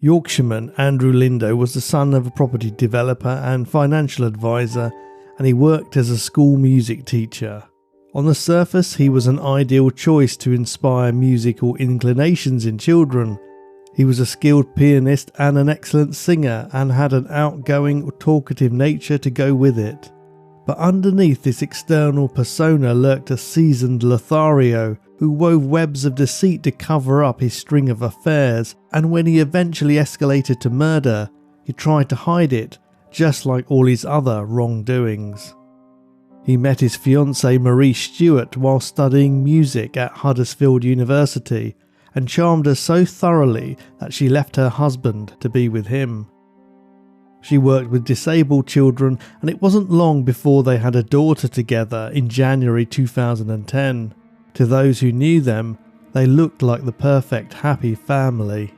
Yorkshireman Andrew Lindo was the son of a property developer and financial advisor, and he worked as a school music teacher. On the surface, he was an ideal choice to inspire musical inclinations in children. He was a skilled pianist and an excellent singer, and had an outgoing, talkative nature to go with it. But underneath this external persona lurked a seasoned Lothario, who wove webs of deceit to cover up his string of affairs, and when he eventually escalated to murder, he tried to hide it, just like all his other wrongdoings. He met his fiancée Marie Stewart while studying music at Huddersfield University, and charmed her so thoroughly that she left her husband to be with him. She worked with disabled children, and it wasn't long before they had a daughter together in January 2010. To those who knew them, they looked like the perfect happy family.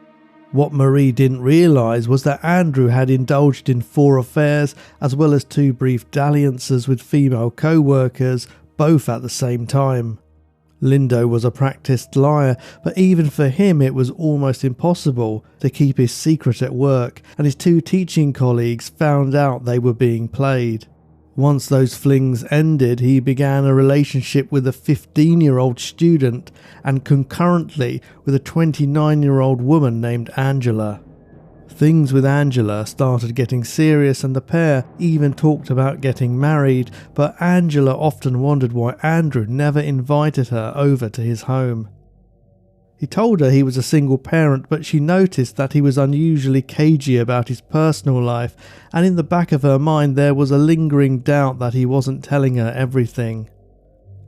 What Marie didn't realise was that Andrew had indulged in 4 affairs, as well as 2 brief dalliances with female co-workers, both at the same time. Lindo was a practiced liar, but even for him it was almost impossible to keep his secret at work, and his 2 teaching colleagues found out they were being played. Once those flings ended, he began a relationship with a 15-year-old student, and concurrently with a 29-year-old woman named Angela. Things with Angela started getting serious, and the pair even talked about getting married, but Angela often wondered why Andrew never invited her over to his home. He told her he was a single parent, but she noticed that he was unusually cagey about his personal life, and in the back of her mind there was a lingering doubt that he wasn't telling her everything.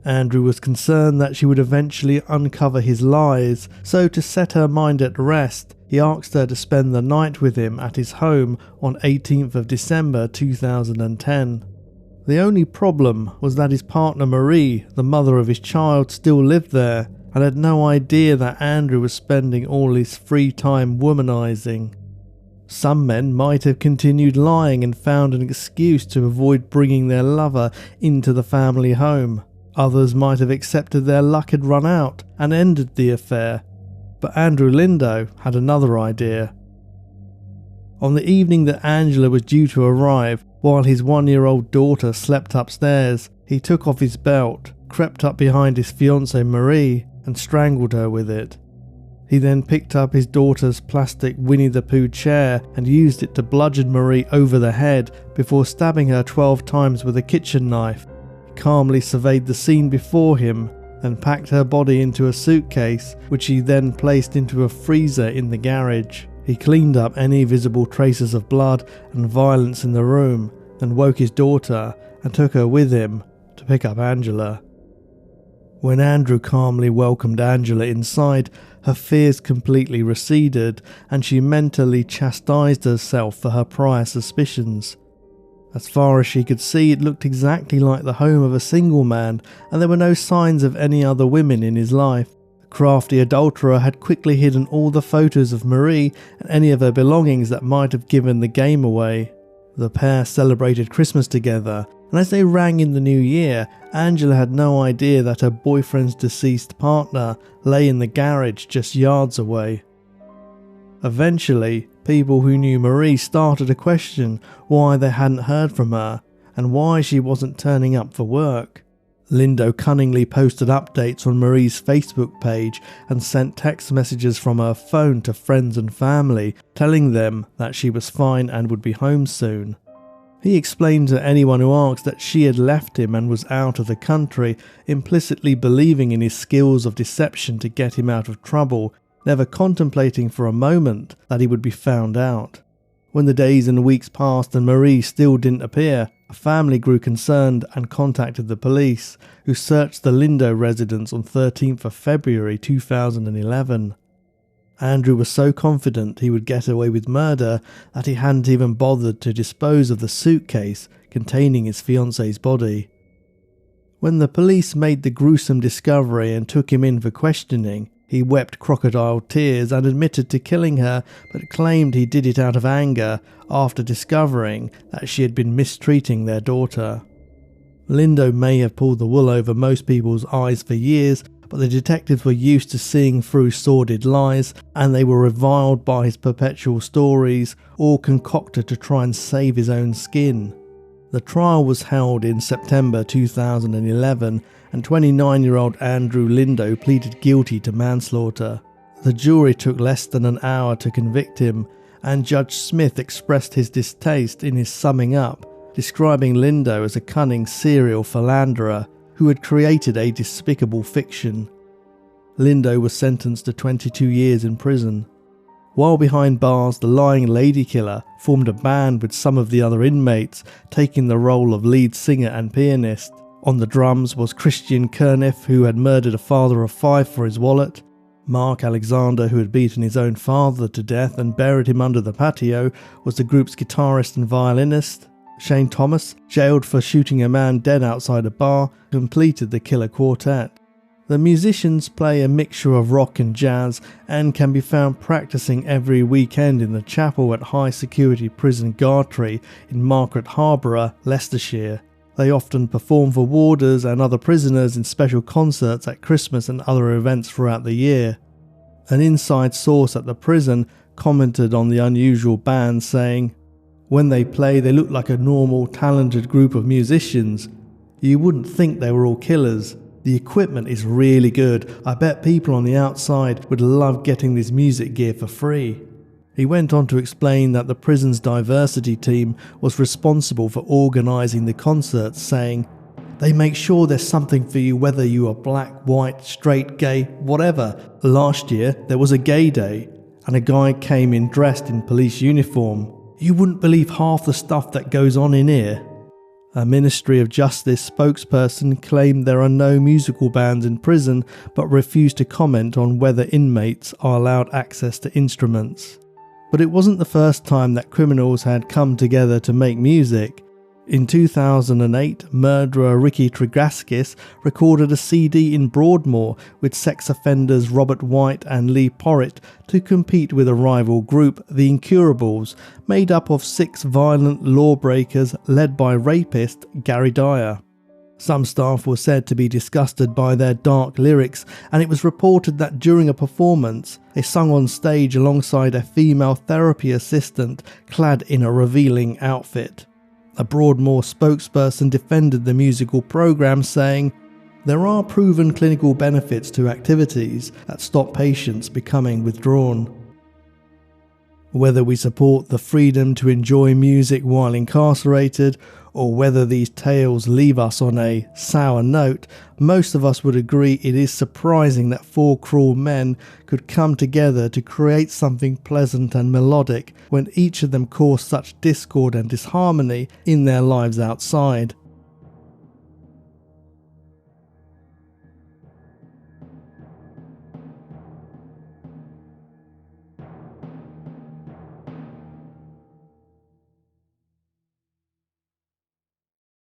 Andrew was concerned that she would eventually uncover his lies, so to set her mind at rest, he asked her to spend the night with him at his home on 18th of December 2010. The only problem was that his partner Marie, the mother of his child, still lived there, and had no idea that Andrew was spending all his free time womanizing. Some men might have continued lying and found an excuse to avoid bringing their lover into the family home. Others might have accepted their luck had run out and ended the affair. But Andrew Lindo had another idea. On the evening that Angela was due to arrive, while his 1-year-old daughter slept upstairs, he took off his belt, crept up behind his fiancée Marie, and strangled her with it. He then picked up his daughter's plastic Winnie the Pooh chair and used it to bludgeon Marie over the head before stabbing her 12 times with a kitchen knife. He calmly surveyed the scene before him, then packed her body into a suitcase, which he then placed into a freezer in the garage. He cleaned up any visible traces of blood and violence in the room, then woke his daughter and took her with him to pick up Angela. When Andrew calmly welcomed Angela inside, her fears completely receded, and she mentally chastised herself for her prior suspicions. As far as she could see, it looked exactly like the home of a single man, and there were no signs of any other women in his life. The crafty adulterer had quickly hidden all the photos of Marie and any of her belongings that might have given the game away. The pair celebrated Christmas together, and as they rang in the new year, Angela had no idea that her boyfriend's deceased partner lay in the garage just yards away. Eventually, people who knew Marie started to question why they hadn't heard from her and why she wasn't turning up for work. Lindo cunningly posted updates on Marie's Facebook page and sent text messages from her phone to friends and family, telling them that she was fine and would be home soon. He explained to anyone who asked that she had left him and was out of the country, implicitly believing in his skills of deception to get him out of trouble, never contemplating for a moment that he would be found out. When the days and weeks passed and Marie still didn't appear, the family grew concerned and contacted the police, who searched the Lindo residence on 13th of February 2011. Andrew was so confident he would get away with murder that he hadn't even bothered to dispose of the suitcase containing his fiancée's body. When the police made the gruesome discovery and took him in for questioning, he wept crocodile tears and admitted to killing her, but claimed he did it out of anger after discovering that she had been mistreating their daughter. Lindo may have pulled the wool over most people's eyes for years, but the detectives were used to seeing through sordid lies, and they were reviled by his perpetual stories, all concocted to try and save his own skin. The trial was held in September 2011, and 29-year-old Andrew Lindo pleaded guilty to manslaughter. The jury took less than an hour to convict him, and Judge Smith expressed his distaste in his summing up, describing Lindo as a cunning serial philanderer who had created a despicable fiction. Lindo was sentenced to 22 years in prison. While behind bars, the lying lady killer formed a band with some of the other inmates, taking the role of lead singer and pianist. On the drums was Christian Kerniff, who had murdered a father of 5 for his wallet. Mark Alexander, who had beaten his own father to death and buried him under the patio, was the group's guitarist and violinist. Shane Thomas, jailed for shooting a man dead outside a bar, completed the killer quartet. The musicians play a mixture of rock and jazz and can be found practicing every weekend in the chapel at high security prison Gartree in Margaret Harborough, Leicestershire. They often perform for warders and other prisoners in special concerts at Christmas and other events throughout the year. An inside source at the prison commented on the unusual band, saying, "When they play, they look like a normal, talented group of musicians. You wouldn't think they were all killers. The equipment is really good. I bet people on the outside would love getting this music gear for free." He went on to explain that the prison's diversity team was responsible for organising the concerts, saying, "They make sure there's something for you whether you are black, white, straight, gay, whatever. Last year there was a gay day, and a guy came in dressed in police uniform. You wouldn't believe half the stuff that goes on in here." A Ministry of Justice spokesperson claimed there are no musical bands in prison, but refused to comment on whether inmates are allowed access to instruments. But it wasn't the first time that criminals had come together to make music. In 2008, murderer Ricky Trigaskis recorded a CD in Broadmoor with sex offenders Robert White and Lee Porritt to compete with a rival group, the Incurables, made up of 6 violent lawbreakers led by rapist Gary Dyer. Some staff were said to be disgusted by their dark lyrics, and it was reported that during a performance, they sung on stage alongside a female therapy assistant clad in a revealing outfit. A Broadmoor spokesperson defended the musical programme, saying, "There are proven clinical benefits to activities that stop patients becoming withdrawn." Whether we support the freedom to enjoy music while incarcerated, or whether these tales leave us on a sour note, most of us would agree it is surprising that 4 cruel men could come together to create something pleasant and melodic when each of them caused such discord and disharmony in their lives outside.